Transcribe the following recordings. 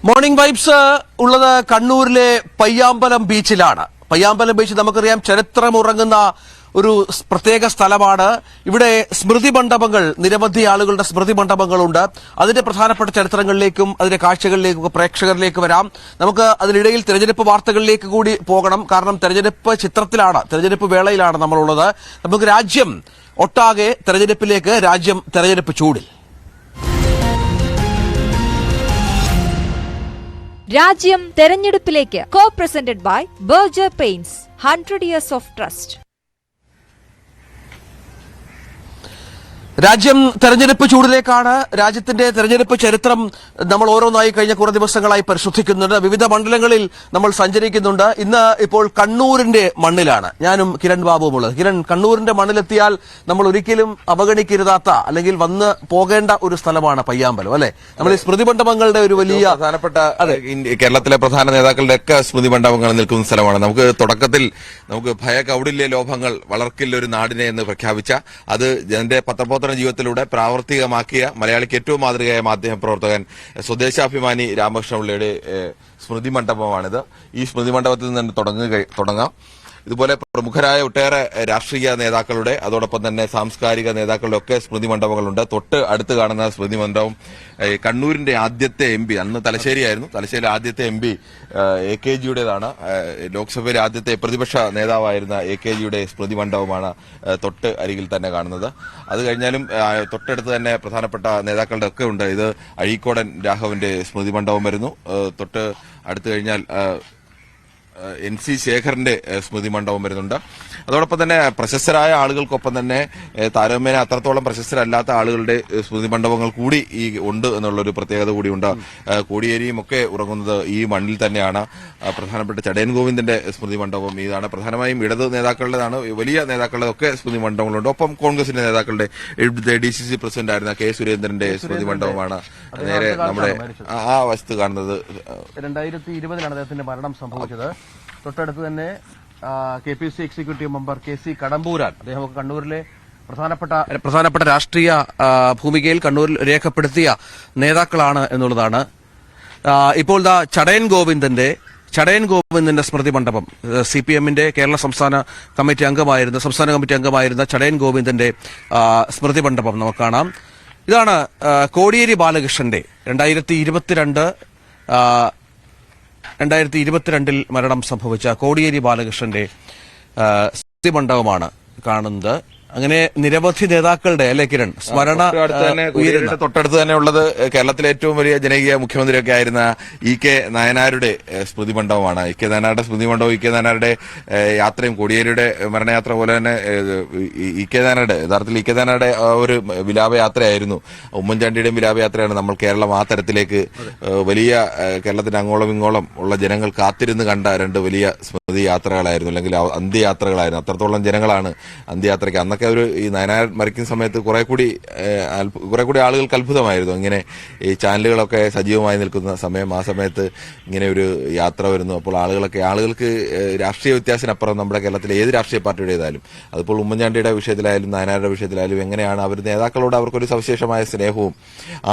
Morning vibes ഉള്ളത് കണ്ണൂരിലെ Payyambalam ബീച്ചിലാണ്. Payyambalam beach നമുക്കറിയാം ചരിത്രമുറങ്ങുന്ന ഒരു പ്രത്യേക സ്ഥലമാണ്. ഇവിടെ സ്മൃതി മണ്ഡപങ്ങൾ, നിരവധി ആളുകളുടെ സ്മൃതി മണ്ഡപങ്ങളുണ്ട്. അതിന്റെ പ്രധാനപ്പെട്ട ചരിത്രങ്ങളിലേക്കും അതിന്റെ കാഴ്ചകളിലേക്കും പ്രേക്ഷകരിലേക്ക് വരാം. നമുക്ക് അതിനിടയിൽ തെരഞ്ഞെടുപ്പ് വാർത്തകളിലേക്ക് കൂടി പോകണം. കാരണം തെരഞ്ഞെടുപ്പ് ചിത്രത്തിലാണ്, തെരഞ്ഞെടുപ്പ് വേളയിലാണ് നമ്മളുള്ളത്. നമുക്ക് രാജ്യം ഒട്ടാകെ തെരഞ്ഞെടുപ്പിലേക്ക്, രാജ്യം തെരഞ്ഞെടുപ്പ് ചൂടിൽ. രാജ്യം തെരഞ്ഞെടുപ്പിലേക്ക്. Co presented by Berger Paints, 100 years of trust. രാജ്യം തെരഞ്ഞെടുപ്പ് ചൂടിലേക്കാണ്. രാജ്യത്തിന്റെ തെരഞ്ഞെടുപ്പ് ചരിത്രം നമ്മൾ ഓരോന്നായി കഴിഞ്ഞ കുറേ ദിവസങ്ങളായി പരിശോധിക്കുന്നുണ്ട്. വിവിധ മണ്ഡലങ്ങളിൽ നമ്മൾ സഞ്ചരിക്കുന്നുണ്ട്. ഇന്ന് ഇപ്പോൾ കണ്ണൂരിന്റെ മണ്ണിലാണ് ഞാനും കിരൺ ബാബുവും ഉള്ളത്. കിരൺ, കണ്ണൂരിന്റെ മണ്ണിലെത്തിയാൽ നമ്മൾ ഒരിക്കലും അവഗണിക്കരുതാത്ത അല്ലെങ്കിൽ വന്ന് പോകേണ്ട ഒരു സ്ഥലമാണ് പയ്യാമ്പലം, അല്ലെ? നമ്മൾ ഈ സ്മൃതി മണ്ഡപങ്ങളുടെ ഒരു വലിയ പ്രധാനപ്പെട്ട കേരളത്തിലെ പ്രധാന നേതാക്കളുടെ ഒക്കെ സ്മൃതി മണ്ഡപങ്ങൾ നിൽക്കുന്ന സ്ഥലമാണ്. നമുക്ക് ഭയകൗടില്യ ലോഭങ്ങൾ വളർക്കില്ലൊരു നാടിനെ എന്ന് പ്രഖ്യാപിച്ച, അത് ജനന്റെ പത്രപ്രവർത്തന ജീവിതത്തിലൂടെ പ്രാവർത്തികമാക്കിയ മലയാളിക്ക് ഏറ്റവും മാതൃകയായ മാധ്യമപ്രവർത്തകൻ സ്വദേശാഭിമാനി രാമകൃഷ്ണപിള്ളയുടെ സ്മൃതി മണ്ഡപമാണിത്. ഈ സ്മൃതി മണ്ഡപത്തിൽ നിന്ന് തുടങ്ങാം. ഇതുപോലെ പ്രമുഖരായ ഒട്ടേറെ രാഷ്ട്രീയ നേതാക്കളുടെ, അതോടൊപ്പം തന്നെ സാംസ്കാരിക നേതാക്കളുടെ ഒക്കെ സ്മൃതി മണ്ഡപങ്ങളുണ്ട്. തൊട്ട് അടുത്ത് കാണുന്ന സ്മൃതി മണ്ഡപം കണ്ണൂരിന്റെ ആദ്യത്തെ എം പി, അന്ന് തലശ്ശേരിയായിരുന്നു, തലശ്ശേരി ആദ്യത്തെ എം പി AKGയുടേതാണ്. ലോക്സഭയിലെ ആദ്യത്തെ പ്രതിപക്ഷ നേതാവായിരുന്ന AKGയുടെ സ്മൃതി മണ്ഡപമാണ് തൊട്ട് അരികിൽ തന്നെ കാണുന്നത്. അത് കഴിഞ്ഞാലും തൊട്ടടുത്ത് തന്നെ പ്രധാനപ്പെട്ട നേതാക്കളുടെ ഒക്കെ ഉണ്ട്. ഇത് അഴീക്കോടൻ രാഘവന്റെ സ്മൃതി മണ്ഡപം വരുന്നു. തൊട്ട് അടുത്ത് കഴിഞ്ഞാൽ NC ശേഖറിന്റെ സ്മൃതി മണ്ഡപം വരുന്നുണ്ട്. അതോടൊപ്പം തന്നെ പ്രശസ്തരായ ആളുകൾക്കൊപ്പം തന്നെ താരതമ്യേന അത്രത്തോളം പ്രശസ്തരല്ലാത്ത ആളുകളുടെ സ്മൃതി മണ്ഡപങ്ങൾ കൂടി ഈ ഉണ്ട് എന്നുള്ളൊരു പ്രത്യേകത കൂടിയുണ്ട്. കോടിയേരിയും ഒക്കെ ഉറങ്ങുന്നത് ഈ മണ്ണിൽ തന്നെയാണ്. പ്രധാനപ്പെട്ട ചടയൻ ഗോവിന്ദന്റെ സ്മൃതി മണ്ഡപം ഇതാണ്. പ്രധാനമായും ഇടത് നേതാക്കളുടേതാണ്, വലിയ നേതാക്കളുടെ ഒക്കെ സ്മൃതി മണ്ഡപങ്ങളുണ്ട്. ഒപ്പം കോൺഗ്രസിന്റെ നേതാക്കളുടെ DCC പ്രസിഡന്റ് ആയിരുന്ന K സുരേന്ദ്രന്റെ സ്മൃതി മണ്ഡപമാണ് നേരെ നമ്മുടെ ആ വശത്ത് കാണുന്നത്. 2020 അദ്ദേഹത്തിന്റെ മരണം സംഭവിച്ചത്. തൊട്ടടുത്ത് തന്നെ KPC എക്സിക്യൂട്ടീവ് മെമ്പർ KC കടമ്പൂരാൻ, അദ്ദേഹം കണ്ണൂരിലെ പ്രധാനപ്പെട്ട രാഷ്ട്രീയ ഭൂമികയിൽ കണ്ണൂരിൽ രേഖപ്പെടുത്തിയ നേതാക്കളാണ് എന്നുള്ളതാണ്. ഇപ്പോൾ ചടയൻ ഗോവിന്ദന്റെ സ്മൃതി മണ്ഡപം, CPMന്റെ കേരള സംസ്ഥാന കമ്മിറ്റി അംഗമായിരുന്ന ചടയൻ ഗോവിന്ദന്റെ സ്മൃതി മണ്ഡപം നമുക്ക് കാണാം. ഇതാണ് കോടിയേരി ബാലകൃഷ്ണന്റെ 2022 മരണം സംഭവിച്ച കോടിയേരി ബാലകൃഷ്ണന്റെ സ്മൃതി മണ്ഡപമാണ് കാണുന്നത്. അങ്ങനെ നിരവധി നേതാക്കളുടെ, അല്ലെ കിരൺ, സ്മരണ തൊട്ടടുത്ത് തന്നെ ഉള്ളത് കേരളത്തിലെ ഏറ്റവും വലിയ ജനകീയ മുഖ്യമന്ത്രിയൊക്കെ ആയിരുന്ന EK നായനാരുടെ സ്മൃതി മണ്ഡപമാണ്. EK നായനാരുടെ സ്മൃതി മണ്ഡപം, EK നായനാരുടെ യാത്രയും കോടിയേരിയുടെ മരണയാത്ര പോലെ തന്നെ യഥാർത്ഥത്തിൽ EK നായനാരുടെ ഒരു വിലാപയാത്രയായിരുന്നു. ഉമ്മൻചാണ്ടിയുടെയും വിലാപയാത്രയാണ്. നമ്മൾ കേരളം ആ തരത്തിലേക്ക് വലിയ കേരളത്തിന് അങ്ങോളം ഇങ്ങോളം ഉള്ള ജനങ്ങൾ കാത്തിരുന്ന് കണ്ട രണ്ട് വലിയ സ്മൃതി യാത്രകളായിരുന്നു, അല്ലെങ്കിൽ അന്ത്യയാത്രകളായിരുന്നു. അത്രത്തോളം ജനങ്ങളാണ് അന്ത്യയാത്രയ്ക്ക്. അന്നൊക്കെ ഈ നായനാർ മരിക്കുന്ന സമയത്ത് കുറെ കൂടി ആളുകൾക്ക് അത്ഭുതമായിരുന്നു. ഇങ്ങനെ ഈ ചാനലുകളൊക്കെ സജീവമായി നിൽക്കുന്ന സമയം, ആ സമയത്ത് ഇങ്ങനെ ഒരു യാത്ര വരുന്നു. അപ്പോൾ ആളുകൾക്ക് രാഷ്ട്രീയ വ്യത്യാസത്തിനപ്പുറം നമ്മുടെ കേരളത്തിലെ ഏത് രാഷ്ട്രീയ പാർട്ടിയുടേതായാലും, അതിപ്പോൾ ഉമ്മൻചാണ്ടിയുടെ വിഷയത്തിലായാലും നായനാരുടെ വിഷയത്തിലായാലും എങ്ങനെയാണ് അവർ നേതാക്കളോട് അവർക്കൊരു സവിശേഷമായ സ്നേഹവും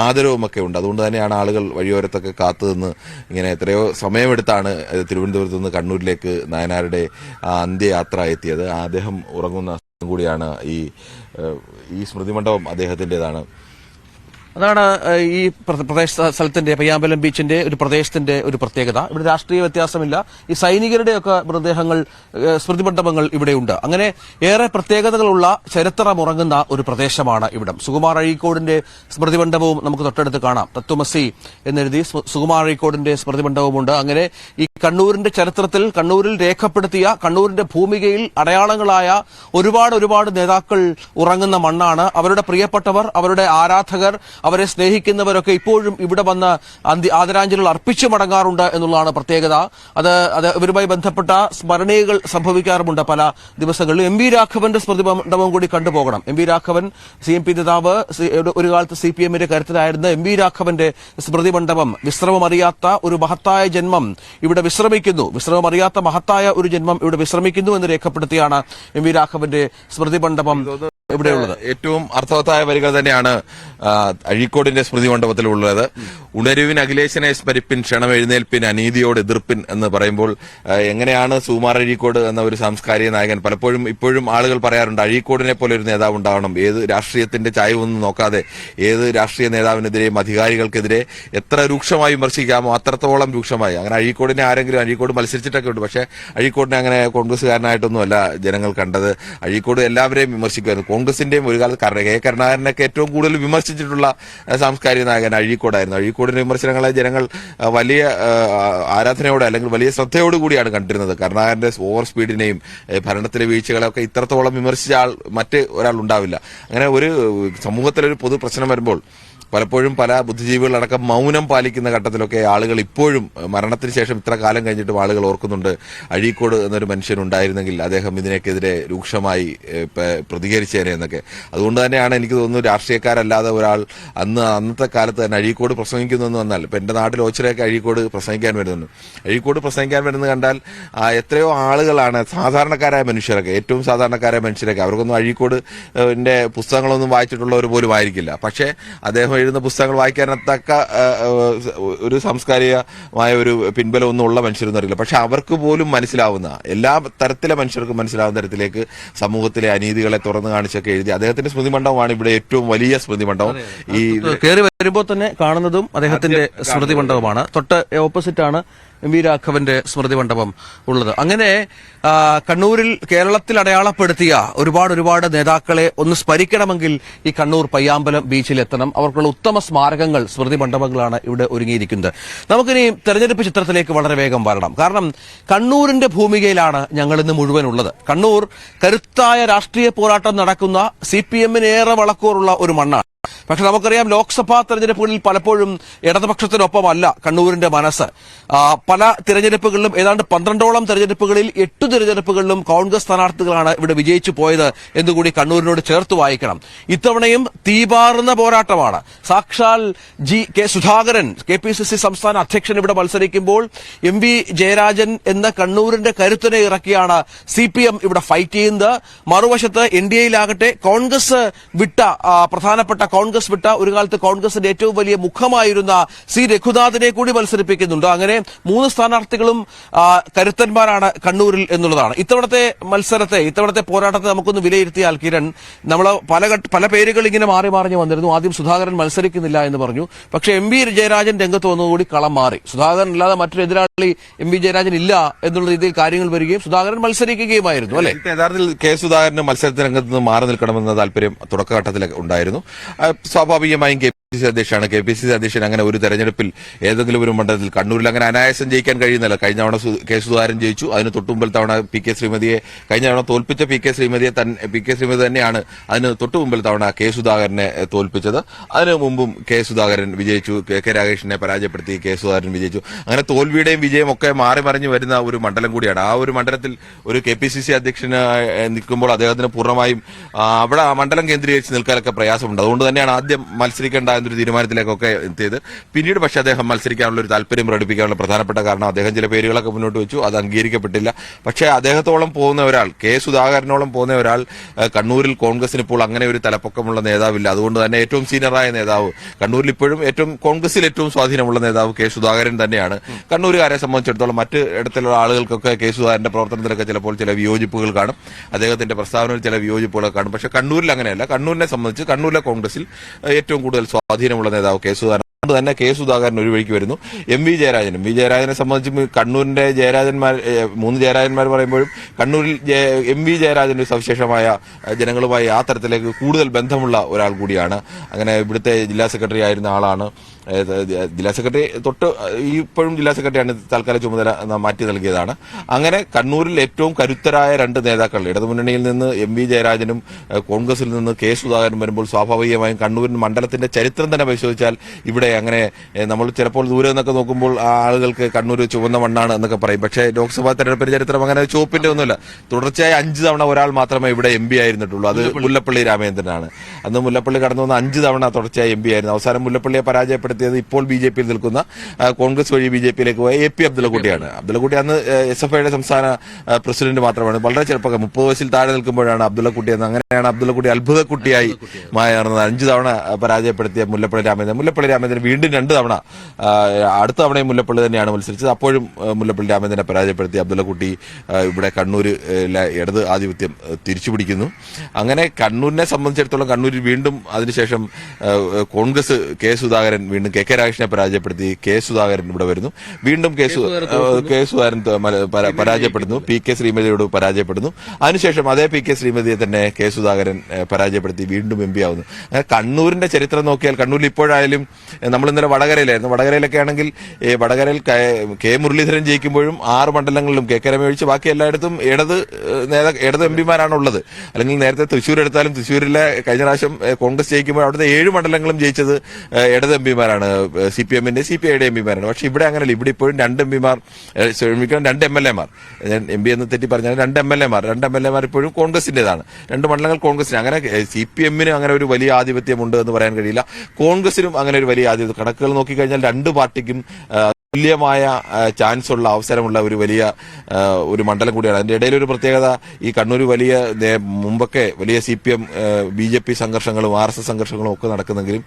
ആദരവും ഒക്കെ ഉണ്ട്. അതുകൊണ്ട് തന്നെയാണ് ആളുകൾ വഴിയോരത്തൊക്കെ കാത്തുനിന്ന് ഇങ്ങനെ എത്രയോ സമയമെടുത്താണ് തിരുവനന്തപുരത്ത് നിന്ന് കണ്ണൂരിലേക്ക് നായനാരുടെ അന്ത്യയാത്ര എത്തിയത്. അദ്ദേഹം ഉറങ്ങുന്ന കൂടിയാണ് ഈ സ്മൃതി മണ്ഡപം അദ്ദേഹത്തിന്റേതാണ്. അതാണ് ഈ സ്ഥലത്തിന്റെ, പയ്യാമ്പലം ബീച്ചിന്റെ ഒരു പ്രദേശത്തിന്റെ ഒരു പ്രത്യേകത. ഇവിടെ രാഷ്ട്രീയ വ്യത്യാസമില്ല. ഈ സൈനികരുടെയൊക്കെ മൃതദേഹങ്ങൾ, സ്മൃതി മണ്ഡപങ്ങൾ ഇവിടെയുണ്ട്. അങ്ങനെ ഏറെ പ്രത്യേകതകളുള്ള ചരിത്രമുറങ്ങുന്ന ഒരു പ്രദേശമാണ് ഇവിടം. സുകുമാർ അഴീക്കോടിന്റെ സ്മൃതി മണ്ഡപവും നമുക്ക് തൊട്ടടുത്ത് കാണാം. തത്വമസി എന്നെഴുതി സുകുമാർ അഴീക്കോടിന്റെ സ്മൃതി മണ്ഡപമുണ്ട്. അങ്ങനെ ഈ കണ്ണൂരിന്റെ ചരിത്രത്തിൽ, കണ്ണൂരിൽ രേഖപ്പെടുത്തിയ, കണ്ണൂരിന്റെ ഭൂമികയിൽ അടയാളങ്ങളായ ഒരുപാട് നേതാക്കൾ ഉറങ്ങുന്ന മണ്ണാണ്. അവരുടെ പ്രിയപ്പെട്ടവർ, അവരുടെ ആരാധകർ, അവരെ സ്നേഹിക്കുന്നവരൊക്കെ ഇപ്പോഴും ഇവിടെ വന്ന് ആദരാഞ്ജലികൾ അർപ്പിച്ചു മടങ്ങാറുണ്ട് എന്നുള്ളതാണ് പ്രത്യേകത. അത് ഇവരുമായി ബന്ധപ്പെട്ട സ്മരണീയകൾ സംഭവിക്കാറുമുണ്ട് പല ദിവസങ്ങളിലും. MV രാഘവന്റെ സ്മൃതി മണ്ഡപം കൂടി കണ്ടുപോകണം. MV രാഘവൻ CMP നേതാവ്, ഒരു കാലത്ത് CPMന്റെ കരുത്തരായിരുന്ന MV രാഘവന്റെ സ്മൃതി മണ്ഡപം, വിശ്രമമറിയാത്ത ഒരു മഹത്തായ ജന്മം ഇവിടെ വിശ്രമമറിയാത്ത മഹത്തായ ഒരു ജന്മം ഇവിടെ വിശ്രമിക്കുന്നു എന്ന് രേഖപ്പെടുത്തിയാണ് MV രാഘവന്റെ സ്മൃതി മണ്ഡപം ഇവിടെയുള്ളത്. ഏറ്റവും അർത്ഥവത്തായ വരികൾ തന്നെയാണ് അഴീക്കോടിന്റെ സ്മൃതി മണ്ഡപത്തിലുള്ളത്. ഉണരുവിൻ അഖിലേശനെ സ്മരിപ്പിൻ ക്ഷണം എഴുന്നേൽപ്പിൻ അനീതിയോട് എതിർപ്പിൻ എന്ന് പറയുമ്പോൾ എങ്ങനെയാണ് സുകുമാർ അഴീക്കോട് എന്ന ഒരു സാംസ്കാരിക നായകൻ പലപ്പോഴും ഇപ്പോഴും ആളുകൾ പറയാറുണ്ട് അഴീക്കോടിനെ പോലെ ഒരു നേതാവ് ഉണ്ടാവണം. ഏത് രാഷ്ട്രീയത്തിന്റെ ചായവൊന്നും നോക്കാതെ ഏത് രാഷ്ട്രീയ നേതാവിനെതിരെയും അധികാരികൾക്കെതിരെ എത്ര രൂക്ഷമായി വിമർശിക്കാമോ അത്രത്തോളം രൂക്ഷമായി. അങ്ങനെ അഴീക്കോടിനെ ആരെങ്കിലും അഴീക്കോട് മത്സരിച്ചിട്ടൊക്കെ ഉണ്ട്. പക്ഷേ അഴീക്കോടിനെ അങ്ങനെ കോൺഗ്രസ്സുകാരനായിട്ടൊന്നുമല്ല ജനങ്ങൾ കണ്ടത്. അഴീക്കോട് എല്ലാവരെയും വിമർശിക്കുമായിരുന്നു. കോൺഗ്രസിന്റെയും ഒരു കാലത്ത് കെ കരുണാകരനൊക്കെ ഏറ്റവും കൂടുതൽ വിമർശിച്ചിട്ടുള്ള സാംസ്കാരിക നായകൻ അഴീക്കോടായിരുന്നു. അഴീക്കോടിന്റെ വിമർശനങ്ങളെ ജനങ്ങൾ വലിയ ആരാധനയോടെ അല്ലെങ്കിൽ വലിയ ശ്രദ്ധയോടുകൂടിയാണ് കണ്ടിരുന്നത്. കരുണാകരന്റെ ഓവർ സ്പീഡിനെയും ഭരണത്തിലെ വീഴ്ചകളെയൊക്കെ ഇത്രത്തോളം വിമർശിച്ച ആൾ മറ്റ് ഒരാൾ ഉണ്ടാവില്ല. അങ്ങനെ ഒരു സമൂഹത്തിലൊരു പൊതു പ്രശ്നം വരുമ്പോൾ പലപ്പോഴും പല ബുദ്ധിജീവികളടക്കം മൗനം പാലിക്കുന്ന ഘട്ടത്തിലൊക്കെ ആളുകൾ ഇപ്പോഴും മരണത്തിന് ശേഷം ഇത്ര കാലം കഴിഞ്ഞിട്ടും ആളുകൾ ഓർക്കുന്നുണ്ട് അഴീക്കോട് എന്നൊരു മനുഷ്യനുണ്ടായിരുന്നെങ്കിൽ അദ്ദേഹം ഇതിനെതിരെ രൂക്ഷമായി പ്രതികരിച്ചേനെ എന്നൊക്കെ. അതുകൊണ്ട് തന്നെയാണ് എനിക്ക് തോന്നുന്നു രാഷ്ട്രീയക്കാരല്ലാതെ ഒരാൾ അന്നത്തെ കാലത്ത് തന്നെ അഴീക്കോട് പ്രസംഗിക്കുന്നു എന്ന് വന്നാൽ ഇപ്പൊ എന്റെ നാട്ടിൽ ഓച്ചിറയൊക്കെ അഴീക്കോട് പ്രസംഗിക്കാൻ വരുന്നുണ്ട്. അഴീക്കോട് പ്രസംഗിക്കാൻ വരുന്നത് കണ്ടാൽ എത്രയോ ആളുകളാണ് സാധാരണക്കാരായ മനുഷ്യരൊക്കെ ഏറ്റവും സാധാരണക്കാരായ മനുഷ്യരൊക്കെ അവർക്കൊന്നും അഴീക്കോടിന്റെ പുസ്തകങ്ങളൊന്നും വായിച്ചിട്ടുള്ളവർ പോലും ആയിരിക്കില്ല. പക്ഷേ അദ്ദേഹം എഴുതുന്ന പുസ്തകങ്ങൾ വായിക്കാനത്തക്ക ഒരു സാംസ്കാരികമായ ഒരു പിൻബലമൊന്നും ഉള്ള മനുഷ്യരൊന്നും അറിയില്ല. പക്ഷെ അവർക്ക് പോലും മനസ്സിലാവുന്ന എല്ലാ തരത്തിലെ മനുഷ്യർക്കും മനസ്സിലാവുന്ന തരത്തിലേക്ക് സമൂഹത്തിലെ അനീതികളെ തുറന്നു കാണിച്ചൊക്കെ എഴുതി അദ്ദേഹത്തിന്റെ സ്മൃതി മണ്ഡപമാണ് ഇവിടെ ഏറ്റവും വലിയ സ്മൃതി മണ്ഡപം. ഈ കയറി വരുമ്പോൾ തന്നെ കാണുന്നതും അദ്ദേഹത്തിന്റെ സ്മൃതി മണ്ഡപമാണ്. തൊട്ട് ഓപ്പോസിറ്റ് ആണ് എം വി രാഘവന്റെ സ്മൃതി മണ്ഡപം ഉള്ളത്. അങ്ങനെ കണ്ണൂരിൽ കേരളത്തിൽ അടയാളപ്പെടുത്തിയ ഒരുപാട് നേതാക്കളെ ഒന്ന് സ്മരിക്കണമെങ്കിൽ ഈ കണ്ണൂർ പയ്യാമ്പലം ബീച്ചിലെത്തണം. അവർക്കുള്ള ഉത്തമ സ്മാരകങ്ങൾ സ്മൃതി മണ്ഡപങ്ങളാണ് ഇവിടെ ഒരുങ്ങിയിരിക്കുന്നത്. നമുക്കിനി തെരഞ്ഞെടുപ്പ് ചിത്രത്തിലേക്ക് വളരെ വേഗം വരണം. കാരണം കണ്ണൂരിന്റെ ഭൂമികയിലാണ് ഞങ്ങൾ ഇന്ന് മുഴുവൻ ഉള്ളത്. കണ്ണൂർ കരുത്തായ രാഷ്ട്രീയ പോരാട്ടം നടക്കുന്ന CPM-ന് ഏറെ വളക്കൂറുള്ള ഒരു മണ്ണാണ്. പക്ഷെ നമുക്കറിയാം ലോക്സഭാ തെരഞ്ഞെടുപ്പുകളിൽ പലപ്പോഴും ഇടതുപക്ഷത്തിനൊപ്പമല്ല കണ്ണൂരിന്റെ മനസ്സ്. പല തിരഞ്ഞെടുപ്പുകളിലും ഏതാണ്ട് 12ഓളം തെരഞ്ഞെടുപ്പുകളിൽ 8 തിരഞ്ഞെടുപ്പുകളിലും കോൺഗ്രസ് സ്ഥാനാർത്ഥികളാണ് ഇവിടെ വിജയിച്ചു പോയത് എന്നുകൂടി കണ്ണൂരിനോട് ചേർത്ത് വായിക്കണം. ഇത്തവണയും തീപാറുന്ന പോരാട്ടമാണ്. സാക്ഷാൽ കെ സുധാകരൻ KPCC സംസ്ഥാന അധ്യക്ഷൻ ഇവിടെ മത്സരിക്കുമ്പോൾ MV ജയരാജൻ എന്ന കണ്ണൂരിന്റെ കരുത്തിനെ ഇറക്കിയാണ് CPM ഇവിടെ ഫൈറ്റ് ചെയ്യുന്നത്. മറുവശത്ത് NDAയിലാകട്ടെ കോൺഗ്രസ് വിട്ട പ്രധാനപ്പെട്ട ഒരു കാലത്ത് കോൺഗ്രസിന്റെ ഏറ്റവും വലിയ മുഖമായിരുന്ന C രഘുനാഥിനെ കൂടി മത്സരിപ്പിക്കുന്നുണ്ട്. അങ്ങനെ 3 സ്ഥാനാർത്ഥികളും കരുത്തന്മാരാണ് കണ്ണൂരിൽ എന്നുള്ളതാണ്. ഇത്തവണത്തെ പോരാട്ടത്തെ നമുക്കൊന്ന് വിലയിരുത്തിയാൽ കിരൺ, നമ്മൾ പല പേരുകൾ ഇങ്ങനെ മാറി മറിഞ്ഞു വന്നിരുന്നു. ആദ്യം സുധാകരൻ മത്സരിക്കുന്നില്ല എന്ന് പറഞ്ഞു. പക്ഷെ MV ജയരാജൻ രംഗത്ത് വന്നതുകൂടി കളം മാറി. സുധാകരൻ അല്ലാതെ മറ്റൊരു എതിരാളി MV ജയരാജൻ ഇല്ല എന്നുള്ള രീതിയിൽ കാര്യങ്ങൾ വരികയും സുധാകരൻ മത്സരിക്കുകയുമായിരുന്നു. അല്ലെ, യഥാർത്ഥത്തിൽ കെ സുധാകരന് മത്സരത്തിന് രംഗത്ത് നിന്ന് മാറി നിൽക്കണമെന്ന താല്പര്യം തുടക്കഘട്ടത്തിൽ ഉണ്ടായിരുന്നു. സ്വാഭാവികമായും KPCC അധ്യക്ഷൻ അങ്ങനെ ഒരു തെരഞ്ഞെടുപ്പിൽ ഏതെങ്കിലും ഒരു മണ്ഡലത്തിൽ കണ്ണൂരിൽ അങ്ങനെ അനായാസം ജയിക്കാൻ കഴിയുന്നില്ല. കഴിഞ്ഞ തവണ കെ സുധാകരൻ ജയിച്ചു. അതിന് തൊട്ടുമുമ്പൽ തവണ PK ശ്രീമതിയെ കഴിഞ്ഞ തവണ തോൽപ്പിച്ച PK ശ്രീമതി തന്നെയാണ് അതിന് തൊട്ടുമുമ്പൽ തവണ കെ സുധാകരനെ തോൽപ്പിച്ചത്. അതിനു മുമ്പും കെ സുധാകരൻ വിജയിച്ചു. K രാഗേഷിനെ പരാജയപ്പെടുത്തി കെ സുധാകരൻ വിജയിച്ചു. അങ്ങനെ തോൽവിയുടെയും വിജയം ഒക്കെ മാറി മറിഞ്ഞു വരുന്ന ഒരു മണ്ഡലം കൂടിയാണ്. ആ ഒരു മണ്ഡലത്തിൽ ഒരു KPCC അധ്യക്ഷന് നിൽക്കുമ്പോൾ അദ്ദേഹത്തിന് പൂർണ്ണമായും അവിടെ ആ മണ്ഡലം കേന്ദ്രീകരിച്ച് നിൽക്കാനൊക്കെ പ്രയാസമുണ്ട്. അതുകൊണ്ട് തന്നെയാണ് ആദ്യം മത്സരിക്കേണ്ട എന്നൊരു തീരുമാനത്തിലേക്കൊക്കെ എത്തിയത്. പിന്നീട് പക്ഷെ അദ്ദേഹം മത്സരിക്കാനുള്ള ഒരു താല്പര്യം പ്രകടിപ്പിക്കാനുള്ള പ്രധാനപ്പെട്ട കാരണം അദ്ദേഹം ചില പേരുകളൊക്കെ മുന്നോട്ട് വെച്ചു. അത് അംഗീകരിക്കപ്പെട്ടില്ല. പക്ഷേ അദ്ദേഹത്തോളം പോകുന്ന ഒരാൾ, കെ സുധാകരനോളം പോകുന്ന ഒരാൾ കണ്ണൂരിൽ കോൺഗ്രസിന് ഇപ്പോൾ അങ്ങനെ ഒരു തലപ്പൊക്കമുള്ള നേതാവില്ല. അതുകൊണ്ട് തന്നെ ഏറ്റവും സീനിയറായ നേതാവ് കണ്ണൂരിൽ ഇപ്പോഴും കോൺഗ്രസിൽ ഏറ്റവും സ്വാധീനമുള്ള നേതാവ് കെ സുധാകരൻ തന്നെയാണ്. കണ്ണൂരുകാരെ സംബന്ധിച്ചിടത്തോളം മറ്റ് ഇടത്തിലുള്ള ആളുകൾക്കൊക്കെ കെ സുധാകരന്റെ പ്രവർത്തനത്തിലൊക്കെ ചിലപ്പോൾ ചില വിയോജിപ്പുകൾ കാണും. അദ്ദേഹത്തിന്റെ പ്രസ്താവനയിൽ ചില വിയോജിപ്പുകളൊക്കെ കാണും. പക്ഷെ കണ്ണൂരിൽ അങ്ങനെയല്ല. കണ്ണൂരിനെ സംബന്ധിച്ച് കണ്ണൂരിലെ കോൺഗ്രസിൽ ഏറ്റവും കൂടുതൽ സ്വാധീനമുള്ള നേതാവ് കെ സുധാകരൻ. അതുകൊണ്ട് തന്നെ കെ സുധാകരൻ ഒരു വഴിക്ക് വരുന്നു. MV ജയരാജനെ സംബന്ധിച്ച് കണ്ണൂരിന്റെ 3 ജയരാജന്മാർ പറയുമ്പോഴും കണ്ണൂരിൽ MV ജയരാജൻ ഒരു സവിശേഷമായ ജനങ്ങളുമായി ആ തരത്തിലേക്ക് കൂടുതൽ ബന്ധമുള്ള ഒരാൾ കൂടിയാണ്. അങ്ങനെ ഇവിടുത്തെ ജില്ലാ സെക്രട്ടറി ആയിരുന്ന ആളാണ്. ജില്ലാ സെക്രട്ടറി ഇപ്പോഴും ജില്ലാ സെക്രട്ടറിയാണ്. താൽക്കാലിക ചുമതല മാറ്റി നൽകിയതാണ്. അങ്ങനെ കണ്ണൂരിൽ ഏറ്റവും കരുത്തരായ 2 നേതാക്കൾ ഇടതുമുന്നണിയിൽ നിന്ന് MV ജയരാജനും കോൺഗ്രസിൽ നിന്ന് കെ സുധാകരനും വരുമ്പോൾ സ്വാഭാവികമായും കണ്ണൂരിൻ മണ്ഡലത്തിന്റെ ചരിത്രം തന്നെ പരിശോധിച്ചാൽ ഇവിടെ അങ്ങനെ നമ്മൾ ചിലപ്പോൾ ദൂരെ നിന്നൊക്കെ നോക്കുമ്പോൾ ആളുകൾക്ക് കണ്ണൂർ ചുവന്ന മണ്ണാണ് എന്നൊക്കെ പറയും. പക്ഷേ ലോക്സഭാ തെരഞ്ഞെടുപ്പിന്റെ ചരിത്രം അങ്ങനെ ചുവപ്പിന്റെ ഒന്നുമില്ല. തുടർച്ചയായി 5 തവണ ഒരാൾ മാത്രമേ ഇവിടെ MP ആയിരുന്നിട്ടുള്ളൂ. അത് മുല്ലപ്പള്ളി രാമചന്ദ്രനാണ്. അന്ന് മുല്ലപ്പള്ളി കടന്നു വന്ന 5 തവണ തുടർച്ചയായി MP ആയിരുന്നു. അവസാനം മുല്ലപ്പള്ളിയെ പരാജയപ്പെടുത്തിയത് ഇപ്പോൾ BJP-യിൽ നിൽക്കുന്ന കോൺഗ്രസ് വഴി BJP-യിലേക്ക് പോയ AP അബ്ദുള്ളക്കുട്ടിയാണ്. അബ്ദുള്ളക്കുട്ടി അന്ന് SFIയുടെ സംസ്ഥാന പ്രസിഡന്റ് മാത്രമാണ്. വളരെ ചെറുപ്പക്കാർ 30 വയസ്സിൽ താഴെ നിൽക്കുമ്പോഴാണ് അബ്ദുള്ളക്കുട്ടി എന്ന്. അങ്ങനെയാണ് അബ്ദുള്ളക്കുട്ടി അത്ഭുതക്കുട്ടിയായി മാറുന്നത്. 5 തവണ പരാജയപ്പെടുത്തിയ മുല്ലപ്പള്ളി രാമചന്ദ്രൻ വീണ്ടും 2 തവണ അടുത്ത തവണയും മുല്ലപ്പള്ളി തന്നെയാണ് മത്സരിച്ചത്. അപ്പോഴും മുല്ലപ്പള്ളി രാമചന്ദ്രനെ പരാജയപ്പെടുത്തി അബ്ദുള്ളക്കുട്ടി ഇവിടെ കണ്ണൂരിലെ ഇടത് ആധിപത്യം തിരിച്ചുപിടിക്കുന്നു. അങ്ങനെ കണ്ണൂരിനെ സംബന്ധിച്ചിടത്തോളം കണ്ണൂരിൽ വീണ്ടും അതിനുശേഷം കോൺഗ്രസ് കെ സുധാകരൻ വീണ്ടും കെ രാജേഷിനെ പരാജയപ്പെടുത്തി കെ സുധാകരൻ ഇവിടെ വരുന്നു. വീണ്ടും കെ സുധാകരൻ പരാജയപ്പെടുന്നു, പി കെ ശ്രീമതിയോട് പരാജയപ്പെടുന്നു. അതിനുശേഷം അതേ പി കെ ശ്രീമതിയെ തന്നെ കെ സുധാകരൻ പരാജയപ്പെടുത്തി വീണ്ടും എം പി ആവുന്നു. അങ്ങനെ കണ്ണൂരിന്റെ ചരിത്രം നോക്കിയാൽ കണ്ണൂരിൽ ഇപ്പോഴായാലും നമ്മൾ ഇന്നലെ വടകരയിലായിരുന്നു. വടകരയിലൊക്കെ ആണെങ്കിൽ വടകരയിൽ കെ മുരളീധരൻ ജയിക്കുമ്പോഴും 6 മണ്ഡലങ്ങളിലും കെ രമ ഒഴിച്ച് ബാക്കി എല്ലായിടത്തും ഇടത് എം പിമാരാണ് ഉള്ളത്. അല്ലെങ്കിൽ നേരത്തെ തൃശ്ശൂർ എടുത്താലും തൃശ്ശൂരിലെ കഴിഞ്ഞ പ്രാവശ്യം കോൺഗ്രസ് ജയിക്കുമ്പോൾ അവിടുത്തെ 7 മണ്ഡലങ്ങളും ജയിച്ചത് ഇടത് എം പിമാരാണ്, CPM ന്റെ CPI യുടെ എം പിമാരാണ്. പക്ഷെ ഇവിടെ അങ്ങനെയല്ല. ഇവിടെ ഇപ്പോഴും 2 എം പിമാർ, 2 MLA മാർ, എം പി എന്ന് തെറ്റി പറഞ്ഞാൽ 2 MLA മാർ ഇപ്പോഴും കോൺഗ്രസിന്റേതാണ്. 2 മണ്ഡലങ്ങൾ കോൺഗ്രസിന്. അങ്ങനെ CPM അങ്ങനെ ഒരു വലിയ ആധിപത്യമുണ്ട് എന്ന് പറയാൻ കഴിയില്ല. കോൺഗ്രസിനും അങ്ങനെ ഒരു വലിയ ആധിപത്യം. കണക്കുകൾ നോക്കിക്കഴിഞ്ഞാൽ 2 പാർട്ടിക്കും തുല്യമായ ചാൻസ് ഉള്ള അവസരമുള്ള ഒരു വലിയ ഒരു മണ്ഡലം കൂടിയാണ്. അതിന്റെ ഇടയിൽ ഒരു പ്രത്യേകത, ഈ കണ്ണൂർ വലിയ മുമ്പൊക്കെ വലിയ CPM BJP സംഘർഷങ്ങളും RSS സംഘർഷങ്ങളും ഒക്കെ നടക്കുന്നെങ്കിലും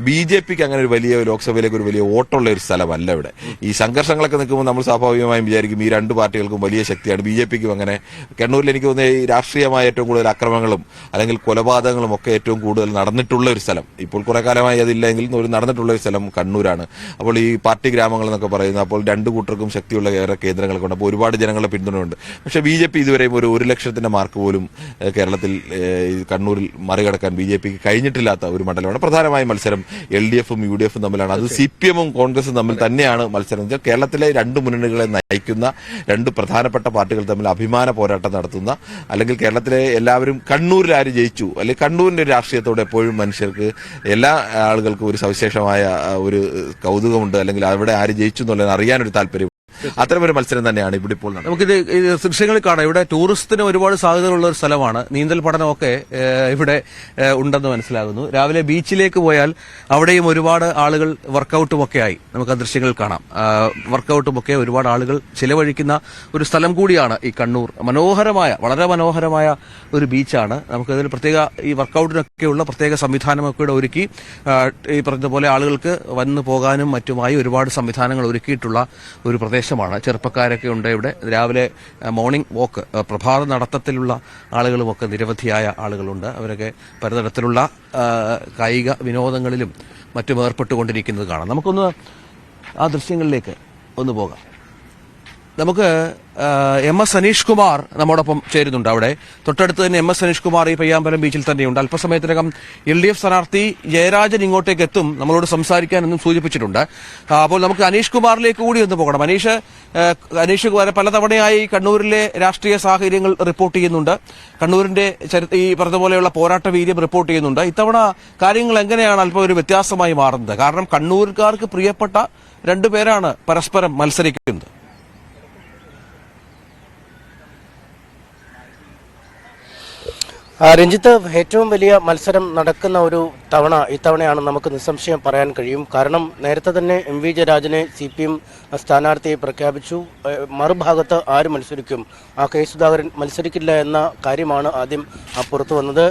BJPക്ക് അങ്ങനെ ഒരു വലിയ ലോക്സഭയിലേക്ക് ഒരു വലിയ വോട്ടുള്ള ഒരു സ്ഥലമല്ല ഇവിടെ. ഈ സംഘർഷങ്ങളൊക്കെ നിൽക്കുമ്പോൾ നമ്മൾ സ്വാഭാവികമായും വിചാരിക്കും ഈ 2 പാർട്ടികൾക്കും വലിയ ശക്തിയാണ്. BJPക്കും അങ്ങനെ. കണ്ണൂരിൽ എനിക്ക് തോന്നുന്നത് ഈ രാഷ്ട്രീയമായ ഏറ്റവും കൂടുതൽ അക്രമങ്ങളും അല്ലെങ്കിൽ കൊലപാതകങ്ങളും ഒക്കെ ഏറ്റവും കൂടുതൽ നടന്നിട്ടുള്ള ഒരു സ്ഥലം, ഇപ്പോൾ കുറെ കാലമായി അതില്ലെങ്കിൽ ഒരു നടന്നിട്ടുള്ള ഒരു സ്ഥലം കണ്ണൂരാണ്. അപ്പോൾ ഈ പാർട്ടി ഗ്രാമങ്ങൾ എന്നൊക്കെ പറയുന്നത്, അപ്പോൾ 2 കൂട്ടർക്കും ശക്തിയുള്ള ഏറെ കേന്ദ്രങ്ങളൊക്കെ ഉണ്ട്. അപ്പോൾ ഒരുപാട് ജനങ്ങളുടെ പിന്തുണയുണ്ട്. പക്ഷേ BJP ഇതുവരെയും ഒരു 1 ലക്ഷത്തിന്റെ മാർക്ക് പോലും കേരളത്തിൽ കണ്ണൂരിൽ മറികടക്കാൻ BJPക്ക് കഴിഞ്ഞിട്ടില്ലാത്ത ഒരു മണ്ഡലമാണ്. പ്രധാനമായും മത്സരം LDFും UDFും തമ്മിലാണ്. അത് CPMും കോൺഗ്രസും തമ്മിൽ തന്നെയാണ് മത്സരം. കേരളത്തിലെ 2 മുന്നണികളെ നയിക്കുന്ന 2 പ്രധാനപ്പെട്ട പാർട്ടികൾ തമ്മിൽ അഭിമാന പോരാട്ടം നടത്തുന്ന, അല്ലെങ്കിൽ കേരളത്തിലെ എല്ലാവരും കണ്ണൂരിൽ ആര് ജയിച്ചു, അല്ലെങ്കിൽ കണ്ണൂരിന്റെ രാഷ്ട്രീയത്തോട് എപ്പോഴും മനുഷ്യർക്ക് എല്ലാ ആളുകൾക്കും ഒരു സവിശേഷമായ ഒരു കൗതുകമുണ്ട്, അല്ലെങ്കിൽ അവിടെ ആര് ജയിച്ചു എന്നുള്ളത് അറിയാനൊരു താല്പര്യം. അത്തരമൊരു മത്സരം തന്നെയാണ് ഇവിടെ ഇപ്പോൾ നടക്കുന്നത്. നമുക്കിത് ദൃശ്യങ്ങളിൽ കാണാം. ഇവിടെ ടൂറിസത്തിന് ഒരുപാട് സാധ്യതകളുള്ള ഒരു സ്ഥലമാണ്. നീന്തൽ പഠനമൊക്കെ ഇവിടെ ഉണ്ടെന്ന് മനസ്സിലാകുന്നു. രാവിലെ ബീച്ചിലേക്ക് പോയാൽ അവിടെയും ഒരുപാട് ആളുകൾ വർക്കൗട്ടും ഒക്കെ ആയി നമുക്ക് ആ ദൃശ്യങ്ങളിൽ കാണാം. വർക്കൗട്ടും ഒക്കെ ഒരുപാട് ആളുകൾ ചിലവഴിക്കുന്ന ഒരു സ്ഥലം കൂടിയാണ് ഈ കണ്ണൂർ. മനോഹരമായ, വളരെ മനോഹരമായ ഒരു ബീച്ചാണ്. നമുക്കതിൽ പ്രത്യേക ഈ വർക്കൗട്ടിനൊക്കെയുള്ള പ്രത്യേക സംവിധാനമൊക്കെ ഇവിടെ ഒരുക്കി, ഈ പറഞ്ഞതുപോലെ ആളുകൾക്ക് വന്നു പോകാനും മറ്റുമായി ഒരുപാട് സംവിധാനങ്ങൾ ഒരുക്കിയിട്ടുള്ള ഒരു പ്രദേശമാണ്. ചെറുപ്പക്കാരൊക്കെ ഉണ്ട് ഇവിടെ. രാവിലെ മോർണിംഗ് വാക്ക്, പ്രഭാത നടത്തത്തിലുള്ള ആളുകളുമൊക്കെ നിരവധിയായ ആളുകളുണ്ട്. അവരൊക്കെ പലതരത്തിലുള്ള കായിക വിനോദങ്ങളിലും മറ്റും ഏർപ്പെട്ടുകൊണ്ടിരിക്കുന്നത് കാണാം. നമുക്കൊന്ന് ആ ദൃശ്യങ്ങളിലേക്ക് ഒന്ന് പോകാം. നമുക്ക് MS അനീഷ് കുമാർ നമ്മോടൊപ്പം ചേരുന്നുണ്ട്. അവിടെ തൊട്ടടുത്ത് തന്നെ MS അനീഷ് കുമാർ ഈ പയ്യാമ്പലം ബീച്ചിൽ തന്നെയുണ്ട്. അല്പസമയത്തിനകം LDF സ്ഥാനാർത്ഥി ജയരാജൻ ഇങ്ങോട്ടേക്ക് എത്തും, നമ്മളോട് സംസാരിക്കാനെന്നും സൂചിപ്പിച്ചിട്ടുണ്ട്. അപ്പോൾ നമുക്ക് അനീഷ് കുമാറിലേക്ക് കൂടി ഒന്ന് പോകണം. അനീഷ് കുമാർ പലതവണയായി കണ്ണൂരിലെ രാഷ്ട്രീയ സാഹചര്യങ്ങൾ റിപ്പോർട്ട് ചെയ്യുന്നുണ്ട്. കണ്ണൂരിന്റെ ഈ പറഞ്ഞതുപോലെയുള്ള പോരാട്ട വീര്യം റിപ്പോർട്ട് ചെയ്യുന്നുണ്ട്. ഇത്തവണ കാര്യങ്ങൾ എങ്ങനെയാണ് അല്പം ഒരു വ്യത്യാസമായി മാറുന്നത്? കാരണം കണ്ണൂർക്കാർക്ക് പ്രിയപ്പെട്ട 2 പേരാണ് പരസ്പരം മത്സരിക്കുന്നത്. രഞ്ജിത്ത്, ഏറ്റവും വലിയ മത്സരം നടക്കുന്ന ഒരു ഇത്തവണയാണ് നമുക്ക് നിസ്സംശയം പറയാൻ കഴിയും. കാരണം നേരത്തെ തന്നെ MV ജയരാജനെ CPM സ്ഥാനാർത്ഥിയെ പ്രഖ്യാപിച്ചു. മറുഭാഗത്ത് ആര് മത്സരിക്കും? കെ സുധാകരൻ മത്സരിക്കില്ല എന്ന കാര്യമാണ് ആദ്യം പുറത്തു വന്നത്.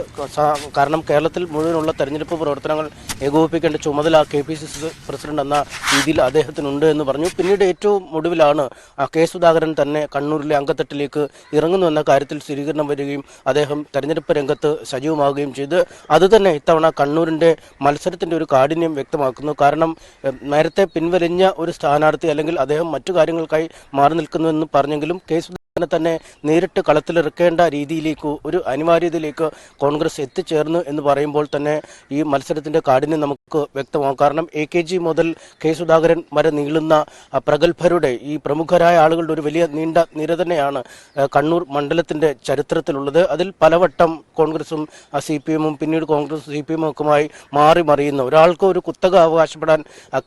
കാരണം കേരളത്തിൽ മുഴുവനുള്ള തെരഞ്ഞെടുപ്പ് പ്രവർത്തനങ്ങൾ ഏകോപിപ്പിക്കേണ്ട ചുമതല KPCC പ്രസിഡന്റ് എന്ന രീതിയിൽ അദ്ദേഹത്തിനുണ്ട് എന്ന് പറഞ്ഞു. പിന്നീട് ഏറ്റവും ഒടുവിലാണ് കെ സുധാകരൻ തന്നെ കണ്ണൂരിലെ അങ്കത്തട്ടിലേക്ക് ഇറങ്ങുന്നു എന്ന കാര്യത്തിൽ സ്ഥിരീകരണം വരികയും അദ്ദേഹം തെരഞ്ഞെടുപ്പ് രംഗത്ത് സജീവമാവുകയും ചെയ്ത്. അതുതന്നെ ഇത്തവണ കണ്ണൂരിന്റെ മത്സരത്തിന്റെ ഒരു കാഠിന്യം വ്യക്തമാക്കുന്നു. കാരണം നേരത്തെ പിൻവലിഞ്ഞ ഒരു സ്ഥാനാർത്ഥി അല്ലെങ്കിൽ അദ്ദേഹം മറ്റു കാര്യങ്ങൾക്കായി മാറി നിൽക്കുന്നുവെന്ന് പറഞ്ഞെങ്കിലും കെ തന്നെ നേരിട്ട് കളത്തിലിറക്കേണ്ട രീതിയിലേക്ക്, ഒരു അനിവാര്യതയിലേക്ക് കോൺഗ്രസ് എത്തിച്ചേർന്നു എന്ന് പറയുമ്പോൾ തന്നെ ഈ മത്സരത്തിന്റെ കാഠിന്യം നമുക്ക് വ്യക്തമാകും. കാരണം AKG മുതൽ കെ സുധാകരൻ വരെ നീളുന്ന പ്രഗത്ഭരുടെ, ഈ പ്രമുഖരായ ആളുകളുടെ ഒരു വലിയ നീണ്ട നിര തന്നെയാണ് കണ്ണൂർ മണ്ഡലത്തിന്റെ ചരിത്രത്തിലുള്ളത്. അതിൽ പലവട്ടം കോൺഗ്രസും CPMും പിന്നീട് കോൺഗ്രസ് CPMും ഒക്കെയുമായി മാറി മറിയുന്ന, ഒരാൾക്ക് ഒരു കുത്തക അവകാശപ്പെടാൻ